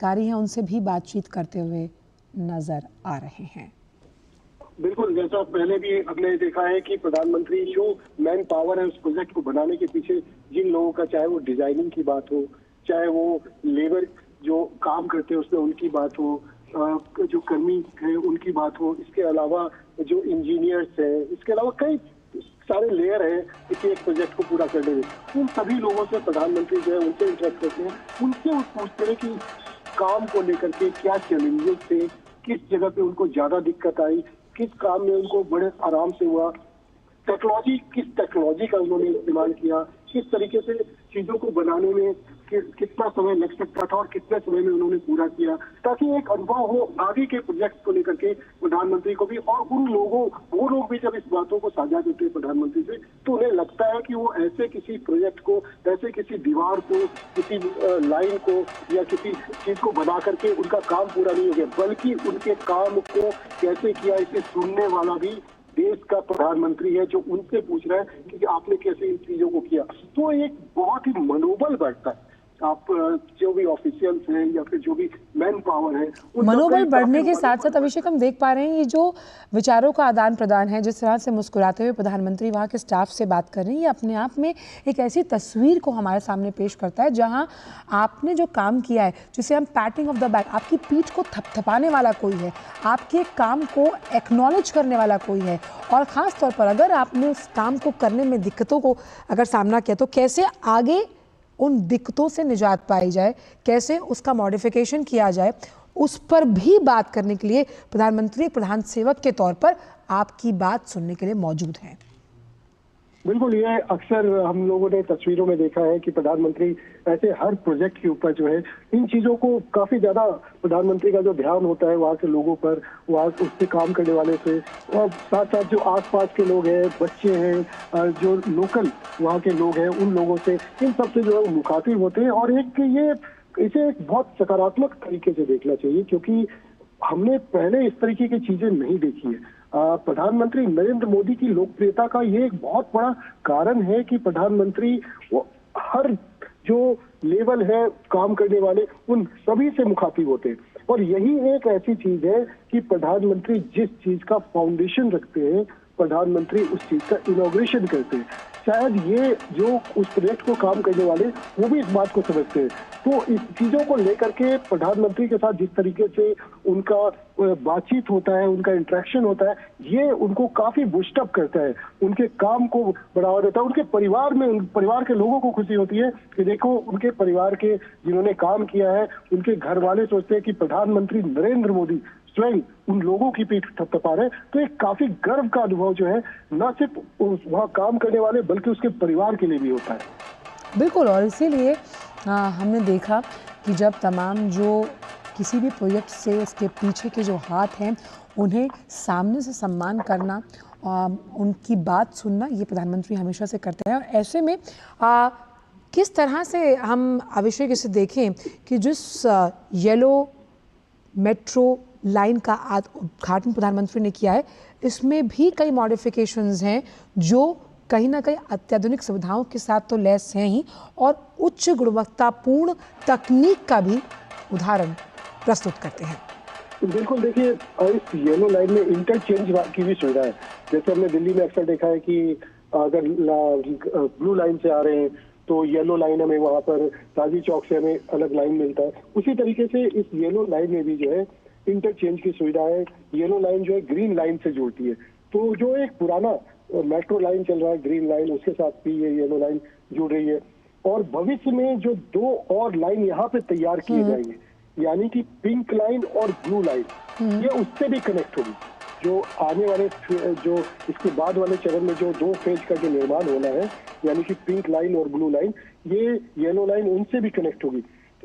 कारी हैं उनसे भी बातचीत करते हुए नजर आ रहे हैं। बिल्कुल, जैसा पहले भी हमने देखा है कि प्रधानमंत्री जो मैन पावर है उस प्रोजेक्ट को बनाने के पीछे जिन लोगों का, चाहे वो डिजाइनिंग की बात हो, चाहे वो लेबर जो काम करते हैं उसमें उनकी बात हो, जो कर्मी है उनकी बात हो, इसके अलावा जो इंजीनियर्स है, इसके अलावा कई सारे लेयर है किसी एक प्रोजेक्ट को पूरा करने में। उन सभी लोगों से प्रधानमंत्री जो है उनसे इंटरेक्ट करते हैं, उनसे पूछते हैं कि काम को लेकर के क्या चैलेंजेस थे, किस जगह पे उनको ज्यादा दिक्कत आई, किस काम में उनको बड़े आराम से हुआ, किस टेक्नोलॉजी का उन्होंने इस्तेमाल किया, किस तरीके से चीजों को बनाने में कितना समय लग सकता था और कितने समय में उन्होंने पूरा किया, ताकि एक अनुभव हो आगे के प्रोजेक्ट को लेकर के प्रधानमंत्री को भी। और वो लोग भी जब इस बातों को साझा करते हैं प्रधानमंत्री से, तो उन्हें लगता है कि वो ऐसे किसी प्रोजेक्ट को, ऐसे किसी दीवार को, किसी लाइन को या किसी चीज को बना करके उनका काम पूरा नहीं हो गया, बल्कि उनके काम को कैसे किया इसे सुनने वाला भी देश का प्रधानमंत्री है, जो उनसे पूछ रहा है कि आपने कैसे इन चीजों को किया। तो एक बहुत ही मनोबल बढ़ता है। आप जो भी ऑफिशियल्स हैं या फिर जो भी मैन पावर है, मनोबल बढ़ने के साथ साथ अभिषेक हम देख पा रहे हैं ये जो विचारों का आदान प्रदान है, जिस तरह से मुस्कुराते हुए प्रधानमंत्री वहाँ के स्टाफ से बात कर रहे हैं, ये अपने आप में एक ऐसी तस्वीर को हमारे सामने पेश करता है जहाँ आपने जो काम किया है, जिसे हम पैटिंग ऑफ द बैक, आपकी पीठ को थपथपाने वाला कोई है, आपके काम को एक्नॉलेज करने वाला कोई है। और ख़ास तौर पर अगर आपने उस काम को करने में दिक्कतों को अगर सामना किया, तो कैसे आगे उन दिक्कतों से निजात पाई जाए, कैसे उसका मॉडिफिकेशन किया जाए, उस पर भी बात करने के लिए प्रधानमंत्री प्रधान सेवक के तौर पर आपकी बात सुनने के लिए मौजूद हैं। बिल्कुल, ये अक्सर हम लोगों ने तस्वीरों में देखा है कि प्रधानमंत्री ऐसे हर प्रोजेक्ट के ऊपर जो है इन चीजों को काफी ज्यादा प्रधानमंत्री का जो ध्यान होता है वहाँ के लोगों पर, वहाँ उससे काम करने वाले से, और साथ साथ जो आसपास के लोग हैं, बच्चे हैं, जो लोकल वहाँ के लोग हैं, उन लोगों से, इन सब से जो है मुखातिब होते हैं। और इसे एक बहुत सकारात्मक तरीके से देखना चाहिए, क्योंकि हमने पहले इस तरीके की चीजें नहीं देखी है। प्रधानमंत्री नरेंद्र मोदी की लोकप्रियता का ये एक बहुत बड़ा कारण है कि प्रधानमंत्री वो हर जो लेवल है काम करने वाले उन सभी से मुखातिब होते हैं। और यही एक ऐसी चीज है कि प्रधानमंत्री जिस चीज का फाउंडेशन रखते हैं, प्रधानमंत्री उस चीज का इनॉग्रेशन करते हैं। शायद ये जो उस प्रोजेक्ट को काम करने वाले वो भी इस बात को समझते हैं। तो इस चीजों को लेकर के प्रधानमंत्री के साथ जिस तरीके से उनका बातचीत होता है, उनका इंटरेक्शन होता है, ये उनको काफी बूस्ट अप करता है, उनके काम को बढ़ावा देता है। उनके परिवार के लोगों को खुशी होती है कि देखो उनके परिवार के जिन्होंने काम किया है, उनके घर वाले सोचते हैं कि प्रधानमंत्री नरेंद्र मोदी स्वयं उन लोगों की पीठ थपथपा रहे। तो एक काफी गर्व का अनुभव जो है न सिर्फ वहाँ काम करने वाले बल्कि उसके परिवार के लिए भी होता है। बिल्कुल, और इसीलिए हमने देखा कि जब तमाम जो किसी भी प्रोजेक्ट से उसके पीछे के जो हाथ हैं उन्हें सामने से सम्मान करना, उनकी बात सुनना, ये प्रधानमंत्री हमेशा से करते हैं। और ऐसे में किस तरह से हम अभिषेक इसे देखें कि जिस येलो मेट्रो लाइन का उद्घाटन प्रधानमंत्री ने किया है, इसमें भी कई मॉडिफिकेशंस हैं जो कहीं ना कहीं अत्याधुनिक सुविधाओं के साथ तो लैस हैं ही, और उच्च गुणवत्तापूर्ण तकनीक का भी उदाहरण प्रस्तुत करते हैं। बिल्कुल, देखिए इस येलो लाइन में इंटरचेंज की भी सुविधा है। जैसे हमने दिल्ली में अक्सर देखा है कि अगर ब्लू लाइन से आ रहे हैं तो येलो लाइन हमें वहाँ पर ताजी चौक से हमें अलग लाइन मिलता है। उसी तरीके से इस येलो लाइन में भी जो है इंटरचेंज की सुविधा है। येलो लाइन जो है ग्रीन लाइन से जोड़ती है। तो जो एक पुराना मेट्रो लाइन चल रहा है ग्रीन लाइन, उसके साथ भी ये येलो लाइन जुड़ रही है। और भविष्य में जो 2 और लाइन यहाँ पे तैयार किए जाएंगे, यानी कि पिंक लाइन और ब्लू लाइन, ये उससे भी कनेक्ट होगी। जो आने वाले जो इसके बाद वाले चरण में जो 2 फेज का जो निर्माण होना है, यानी कि पिंक लाइन और ब्लू लाइन, ये येलो लाइन उनसे भी कनेक्ट होगी।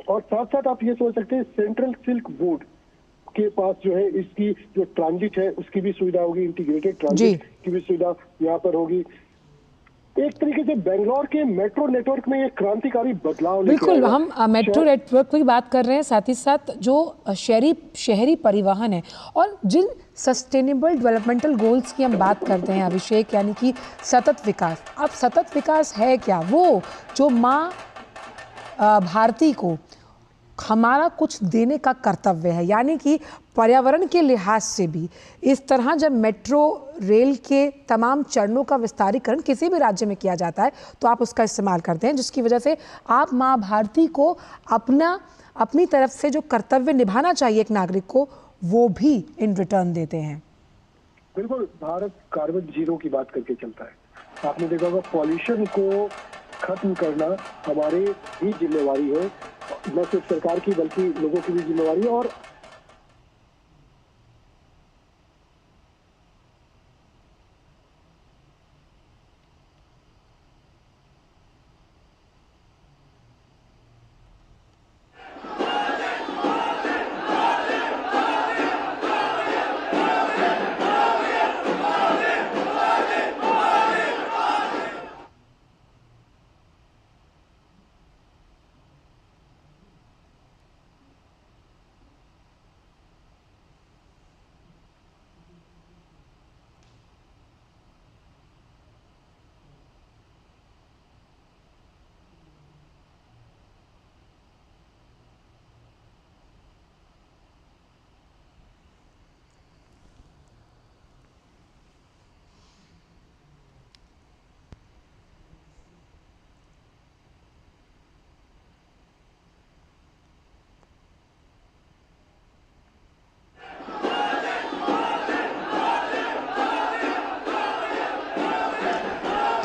और साथ साथ आप ये सोच सकते हैं सेंट्रल सिल्क बोर्ड के पास जो है इसकी जो ट्रांजिट है उसकी भी सुविधा होगी, इंटीग्रेटेड ट्रांजिट की भी सुविधा यहाँ पर होगी। एक तरीके से बेंगलोर के मेट्रो नेटवर्क में एक क्रांतिकारी बदलाव। बिल्कुल, हम मेट्रो नेटवर्क की बात कर रहे हैं, साथ ही साथ जो शहरी परिवहन है और जिन सस्टेनेबल डेवलपमेंटल गोल्स की हम बात करते हैं अभिषेक, यानी कि सतत विकास। अब सतत विकास है क्या? वो जो माँ भारती को हमारा कुछ देने का कर्तव्य है, यानी कि पर्यावरण के लिहाज से भी इस तरह जब मेट्रो रेल के तमाम चरणों का विस्तारीकरण किसी भी राज्य में किया जाता है तो आप उसका इस्तेमाल करते हैं, जिसकी वजह से आप माँ भारती को अपनी तरफ से जो कर्तव्य निभाना चाहिए एक नागरिक को, वो भी इन रिटर्न देते हैं। बिल्कुल, भारत कार्बन जीरो की बात करके चलता है। आपने देखा होगा पॉल्यूशन को खत्म करना हमारी ही जिम्मेवारी है, न सिर्फ सरकार की बल्कि लोगों की भी जिम्मेवारी है। और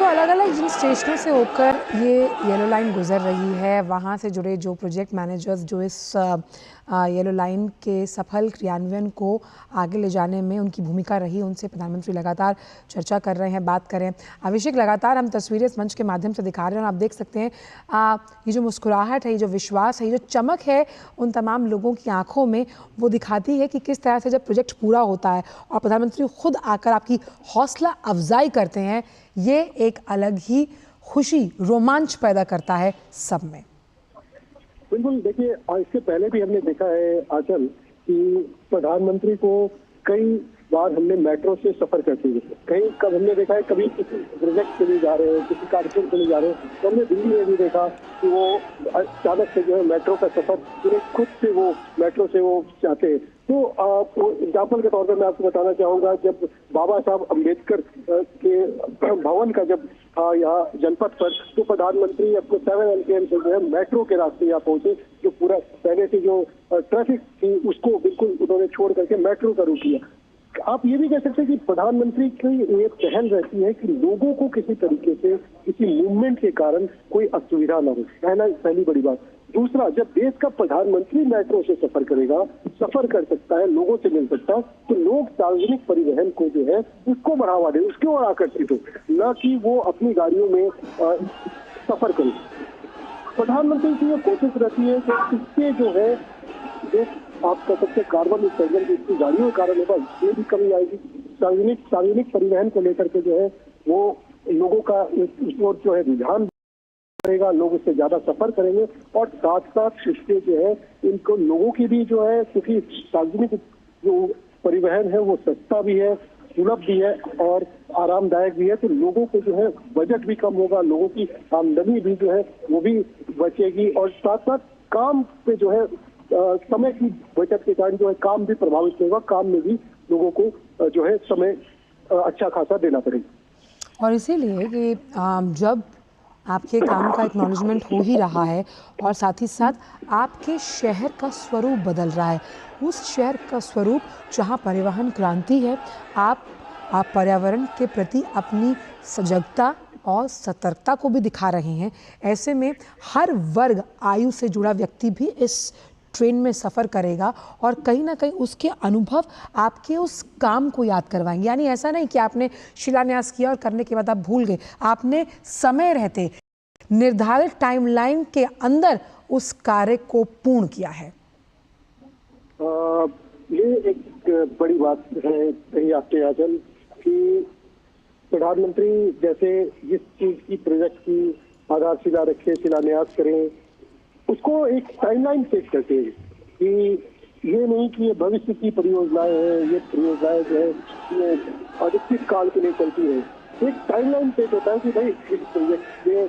तो अलग अलग जिन स्टेशनों से होकर ये येलो लाइन गुजर रही है, वहाँ से जुड़े जो प्रोजेक्ट मैनेजर्स जो इस येलो लाइन के सफल क्रियान्वयन को आगे ले जाने में उनकी भूमिका रही, उनसे प्रधानमंत्री लगातार चर्चा कर रहे हैं, बात कर रहे हैं। अभिषेक, लगातार हम तस्वीरें इस मंच के माध्यम से दिखा रहे हैं और आप देख सकते हैं ये जो मुस्कुराहट है, ये जो विश्वास है, ये जो चमक है उन तमाम लोगों की आंखों में, वो दिखाती है कि किस तरह से जब प्रोजेक्ट पूरा होता है और प्रधानमंत्री खुद आकर आपकी हौसला अफजाई करते हैं, ये एक अलग ही खुशी, रोमांच पैदा करता है सब में। बिल्कुल, देखिए इससे पहले भी हमने देखा है आंचल कि प्रधानमंत्री को कई बार हमने मेट्रो से सफर करते हुए कहीं कब हमने देखा है, कभी किसी प्रोजेक्ट के लिए जा रहे हैं, किसी कार्यक्रम के लिए जा रहे हैं, तो हमने दिल्ली में भी देखा कि वो अचानक से जो है मेट्रो का सफर खुद से वो मेट्रो से वो चाहते हैं। तो एग्जाम्पल के तौर पर मैं आपको बताना चाहूंगा, जब बाबा साहब अम्बेडकर के भवन का जब था यहाँ जनपद पर, तो प्रधानमंत्री अपने 7 LKM से जो है मेट्रो के रास्ते यहाँ पहुंचे। जो पूरा पहले से जो ट्रैफिक थी उसको बिल्कुल उन्होंने छोड़ करके मेट्रो का रूट लिया। आप ये भी कह सकते हैं कि प्रधानमंत्री की ये पहल रहती है कि लोगों को किसी तरीके से किसी मूवमेंट के कारण कोई असुविधा न हो, पहली बड़ी बात। दूसरा, जब देश का प्रधानमंत्री मेट्रो से सफर करेगा, सफर कर सकता है, लोगों से मिल सकता है, तो लोग सार्वजनिक परिवहन को जो है उसको बढ़ावा दें, उसकी ओर आकर्षित हो, न कि वो अपनी गाड़ियों में सफर करें। प्रधानमंत्री की ये कोशिश रहती है कि इससे जो है आप कह सकते कार्बन उत्सर्जन की इसकी गाड़ियों के कारण होगा, ये भी कमी आएगी। सार्वजनिक परिवहन को लेकर के जो है वो लोगों का उस ओर जो है रुझान करेगा, लोग उससे ज्यादा सफर करेंगे और साथ साथ इससे जो है इनको लोगों की भी जो है, क्योंकि सार्वजनिक जो परिवहन है वो सस्ता भी है, सुलभ भी है और आरामदायक भी है, तो लोगों को जो है बजट भी कम होगा, लोगों की आमदनी भी जो है वो भी बचेगी और साथ साथ काम पे जो है समय की बचत के कारण जो है काम भी प्रभावित होगा, काम में भी लोगों को जो है समय अच्छा खासा देना पड़ेगा। और इसीलिए कि जब आपके काम का एक्नॉलेजमेंट हो ही रहा है और साथ ही साथ आपके शहर का स्वरूप बदल रहा है, उस शहर का स्वरूप जहां परिवहन क्रांति है, आप पर्यावरण के प्रति अपनी सजगता और सतर्कता को भी दिखा रहे हैं। ऐसे में हर वर्ग आयु से जुड़ा व्यक्ति भी इस ट्रेन में सफ़र करेगा और कहीं ना कहीं उसके अनुभव आपके उस काम को याद करवाएंगे। यानी ऐसा नहीं कि आपने शिलान्यास किया और करने के बाद आप भूल गए, आपने समय रहते निर्धारित टाइमलाइन के अंदर उस कार्य को पूर्ण किया है। ये एक बड़ी बात है कही आपके आंचल कि प्रधानमंत्री जैसे जिस चीज की प्रोजेक्ट की आधारशिला रखे, शिलान्यास करें, उसको एक टाइमलाइन सेट करते हैं कि ये नहीं कि ये भविष्य की परियोजनाएं हैं, ये परियोजनाएं जो है ये अनिश्चित काल के लिए चलती है। एक टाइमलाइन सेट होता है कि भाई इस प्रोजेक्ट में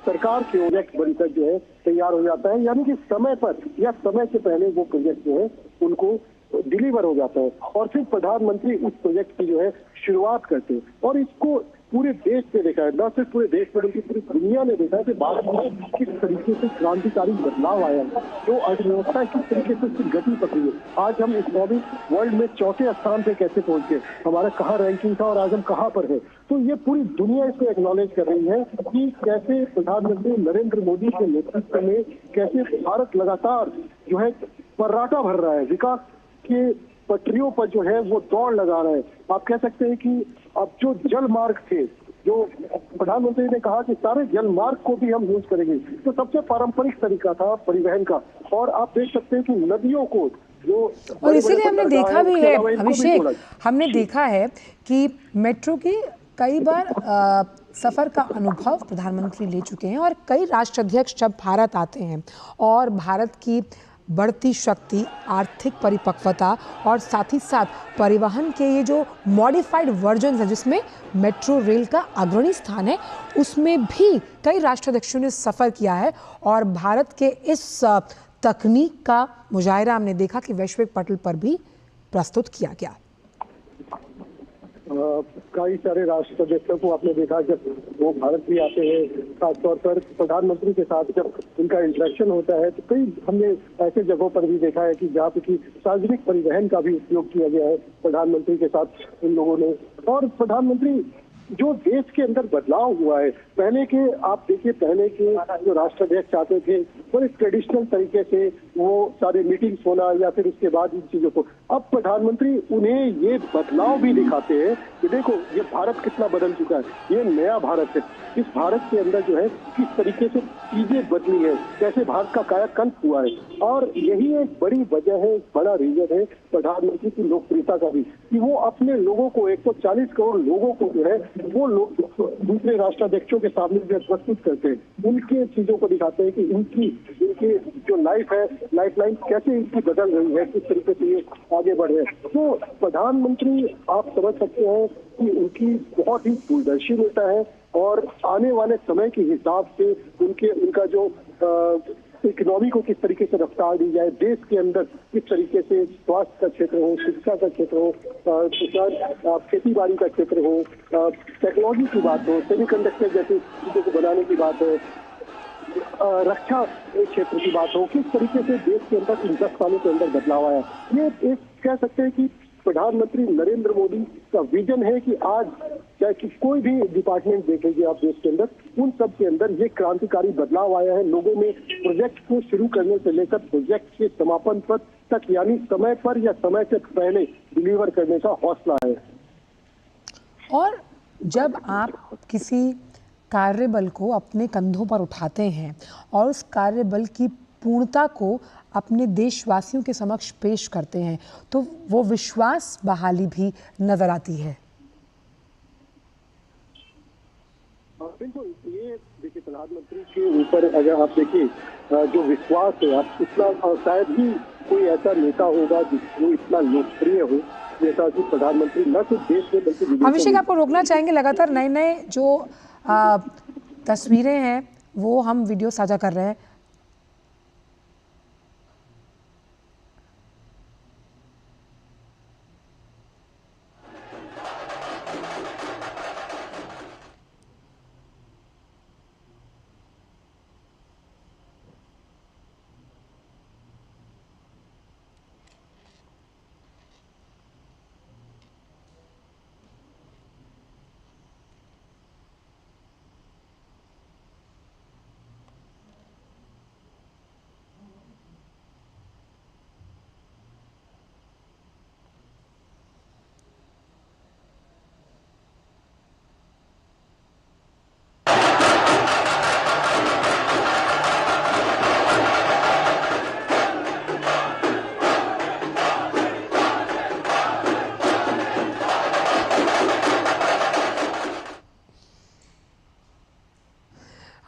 सरकार के प्रोजेक्ट बनकर जो है तैयार हो जाता है, यानी कि समय पर या समय से पहले वो प्रोजेक्ट जो है उनको डिलीवर हो जाता है और फिर प्रधानमंत्री उस प्रोजेक्ट की जो है शुरुआत करते हैं। और इसको पूरे देश में देखा है, न सिर्फ पूरे देश में बल्कि पूरी दुनिया ने देखा है कि भारत में किस तरीके से क्रांतिकारी बदलाव आया है, जो अर्थव्यवस्था किस तरीके से उसकी गति पकड़ी है। आज हम इकोनॉमिक वर्ल्ड में चौथे स्थान पे कैसे पहुंचे, हमारा कहाँ रैंकिंग था और आज हम कहाँ पर है। तो ये पूरी दुनिया इसको एक्नॉलेज कर रही है कि कैसे प्रधानमंत्री नरेंद्र मोदी के नेतृत्व में कैसे भारत लगातार जो है पराठा भर रहा है, विकास के पटरियों पर जो है वो दौड़ लगा रहा है। आप कह सकते हैं कि अब जो जल मार्ग थे, जो प्रधानमंत्री ने कहा कि सारे जल मार्ग को भी हम यूज करेंगे, तो सबसे पारंपरिक तरीका था परिवहन का। और आप देख सकते हैं कि नदियों को जो, और इसीलिए हमने देखा भी है अभिषेक, हमने देखा है कि मेट्रो की कई बार सफ़र का अनुभव प्रधानमंत्री ले चुके हैं और कई राष्ट्राध्यक्ष जब भारत आते हैं और भारत की बढ़ती शक्ति, आर्थिक परिपक्वता और साथ ही साथ परिवहन के ये जो मॉडिफाइड वर्जन है जिसमें मेट्रो रेल का अग्रणी स्थान है, उसमें भी कई राष्ट्राध्यक्षों ने सफ़र किया है और भारत के इस तकनीक का मुजाहिरा हमने देखा कि वैश्विक पटल पर भी प्रस्तुत किया गया। कई सारे राष्ट्राध्यक्षों को आपने देखा जब वो भारत भी आते हैं, खासतौर पर प्रधानमंत्री के साथ जब उनका इंटरेक्शन होता है, तो कई हमने ऐसे जगहों पर भी देखा है कि जहाँ पे कि सार्वजनिक परिवहन का भी उपयोग किया गया है प्रधानमंत्री के साथ इन लोगों ने। और प्रधानमंत्री जो देश के अंदर बदलाव हुआ है, पहले के आप देखिए, पहले के जो राष्ट्राध्यक्ष आते थे बड़े ट्रेडिशनल तरीके से वो सारे मीटिंग्स होना या फिर उसके बाद इन चीजों को, अब प्रधानमंत्री उन्हें ये बदलाव भी दिखाते हैं कि देखो ये भारत कितना बदल चुका है, ये नया भारत है। इस भारत के अंदर जो है किस तरीके से चीजें बदली है, कैसे भारत का कायाकल्प हुआ है। और यही एक बड़ी वजह है, एक बड़ा रीजन है प्रधानमंत्री की लोकप्रियता का भी, कि वो अपने लोगों को 140 करोड़ लोगों को जो है वो लोग दूसरे राष्ट्राध्यक्षों के सामने जो प्रस्तुत करते हैं, उनके चीजों को दिखाते हैं कि इनकी जो लाइफ है, लाइफ लाइन कैसे इनकी बदल रही है, किस तरीके से ये आगे बढ़ रहे हैं। तो प्रधानमंत्री आप समझ सकते हैं कि उनकी बहुत ही दूरदर्शी नेता है और आने वाले समय के हिसाब से उनका जो इकोनॉमी को किस तरीके से रफ्तार दी जाए, देश के अंदर किस तरीके से स्वास्थ्य का क्षेत्र हो, शिक्षा का क्षेत्र हो, खेती बाड़ी का क्षेत्र हो, टेक्नोलॉजी की बात हो, सेमीकंडक्टर जैसी चीजों को बनाने की बात हो, रक्षा क्षेत्र की बात हो, किस तरीके से देश के अंदर इन 10 सालों के अंदर बदलाव आया। ये एक कह सकते हैं कि प्रधानमंत्री नरेंद्र मोदी का विजन है कि आज चाहे कि कोई भी डिपार्टमेंट देखेंगे आप देश के अंदर, उन सब के अंदर ये क्रांतिकारी बदलाव आया है। लोगों में प्रोजेक्ट को शुरू करने से लेकर प्रोजेक्ट के समापन पर तक, यानी समय पर या समय से पहले डिलीवर करने का हौसला है। और जब आप किसी कार्यबल को अपने कंधों पर उठाते हैं और उस कार्यबल की पूर्णता को अपने देशवासियों के समक्ष पेश करते हैं, तो वो विश्वास बहाली भी नजर आती है। बिल्कुल, ये देखिए प्रधानमंत्री के ऊपर अगर आप देखिए जो विश्वास है, आप इतना शायद ही कोई ऐसा नेता होगा जो इतना लोकप्रिय हो जैसा कि प्रधानमंत्री, न सिर्फ देश में बल्कि। अभिषेक, आपको रोकना चाहेंगे, लगातार नए नए जो तस्वीरें हैं वो हम वीडियो साझा कर रहे हैं।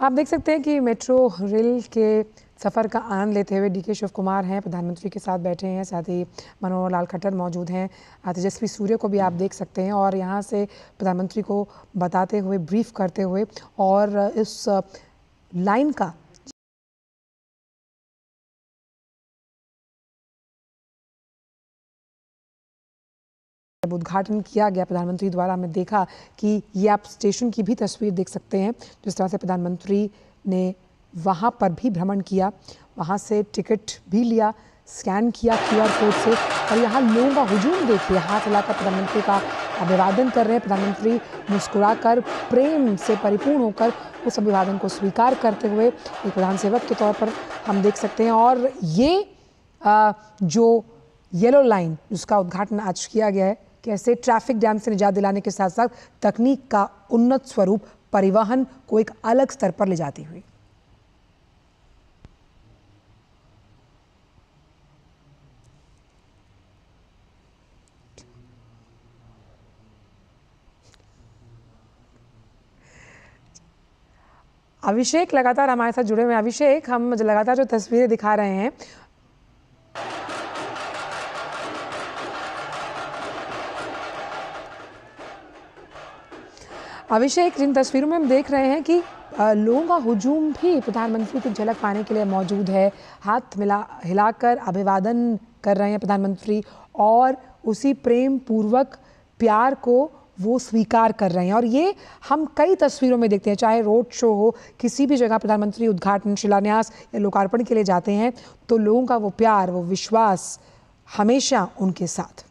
आप देख सकते हैं कि मेट्रो रेल के सफ़र का आनंद लेते हुए डीके शिव कुमार हैं, प्रधानमंत्री के साथ बैठे हैं, साथ ही मनोहर लाल खट्टर मौजूद हैं, तेजस्वी सूर्य को भी आप देख सकते हैं और यहाँ से प्रधानमंत्री को बताते हुए, ब्रीफ करते हुए और इस लाइन का जब उद्घाटन किया गया प्रधानमंत्री द्वारा, हमें देखा कि ये आप स्टेशन की भी तस्वीर देख सकते हैं, जिस तरह से प्रधानमंत्री ने वहाँ पर भी भ्रमण किया, वहाँ से टिकट भी लिया, स्कैन किया QR कोड से, और यहाँ लोगों का हुजूम देखिए, हाथ हिलाकर प्रधानमंत्री का अभिवादन कर रहे हैं। प्रधानमंत्री मुस्कुराकर प्रेम से परिपूर्ण होकर उस अभिवादन को स्वीकार करते हुए एक प्रधान सेवक के तौर पर हम देख सकते हैं। और ये जो येलो लाइन जिसका उद्घाटन आज किया गया है, कैसे ट्रैफिक जैम से निजात दिलाने के साथ साथ तकनीक का उन्नत स्वरूप परिवहन को एक अलग स्तर पर ले जाती हुई। अभिषेक लगातार हमारे साथ जुड़े हुए हैं। अभिषेक, हम लगातार जो तस्वीरें दिखा रहे हैं, अभिषेक, जिन तस्वीरों में हम देख रहे हैं कि लोगों का हुजूम भी प्रधानमंत्री की झलक पाने के लिए मौजूद है, हाथ हिलाकर अभिवादन कर रहे हैं प्रधानमंत्री, और उसी प्रेम पूर्वक प्यार को वो स्वीकार कर रहे हैं। और ये हम कई तस्वीरों में देखते हैं, चाहे रोड शो हो, किसी भी जगह प्रधानमंत्री उद्घाटन, शिलान्यास या लोकार्पण के लिए जाते हैं, तो लोगों का वो प्यार, वो विश्वास हमेशा उनके साथ।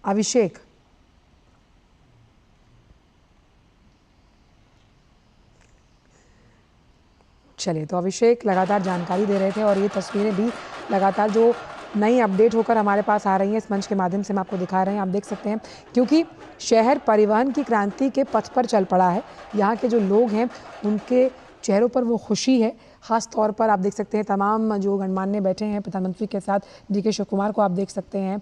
अभिषेक, चलिए, तो अभिषेक लगातार जानकारी दे रहे थे, और ये तस्वीरें भी लगातार जो नई अपडेट होकर हमारे पास आ रही हैं, इस मंच के माध्यम से हम आपको दिखा रहे हैं। आप देख सकते हैं, क्योंकि शहर परिवहन की क्रांति के पथ पर चल पड़ा है। यहाँ के जो लोग हैं, उनके चेहरों पर वो खुशी है। ख़ास तौर पर आप देख सकते हैं तमाम जो गणमान्य बैठे हैं प्रधानमंत्री के साथ, DK शिव कुमार को आप देख सकते हैं,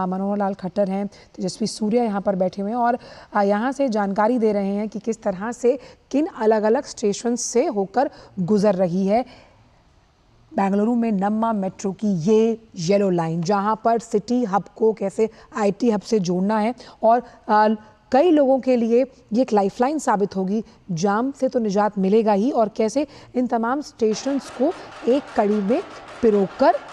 मनोहर लाल खट्टर हैं, तेजस्वी सूर्या यहाँ पर बैठे हुए हैं, और यहाँ से जानकारी दे रहे हैं कि किस तरह से किन अलग अलग स्टेशन से होकर गुजर रही है बेंगलुरु में नम्मा मेट्रो की ये येलो लाइन, जहाँ पर सिटी हब को कैसे IT हब से जोड़ना है, और कई लोगों के लिए ये एक लाइफलाइन साबित होगी। जाम से तो निजात मिलेगा ही, और कैसे इन तमाम स्टेशंस को एक कड़ी में पिरोकर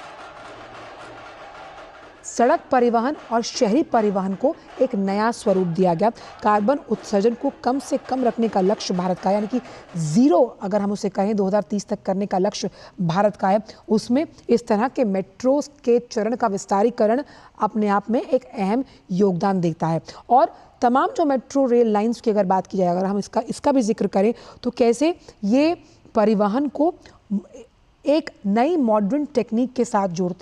सड़क परिवहन और शहरी परिवहन को एक नया स्वरूप दिया गया। कार्बन उत्सर्जन को कम से कम रखने का लक्ष्य भारत का, यानी कि ज़ीरो अगर हम उसे कहें 2030 तक करने का लक्ष्य भारत का है। उसमें इस तरह के मेट्रो के चरण का विस्तारीकरण अपने आप में एक अहम योगदान देता है। और तमाम जो मेट्रो रेल लाइंस की अगर बात की जाए, अगर हम इसका भी जिक्र करें, तो कैसे ये परिवहन को एक नई मॉडर्न टेक्निक के साथ जोड़ते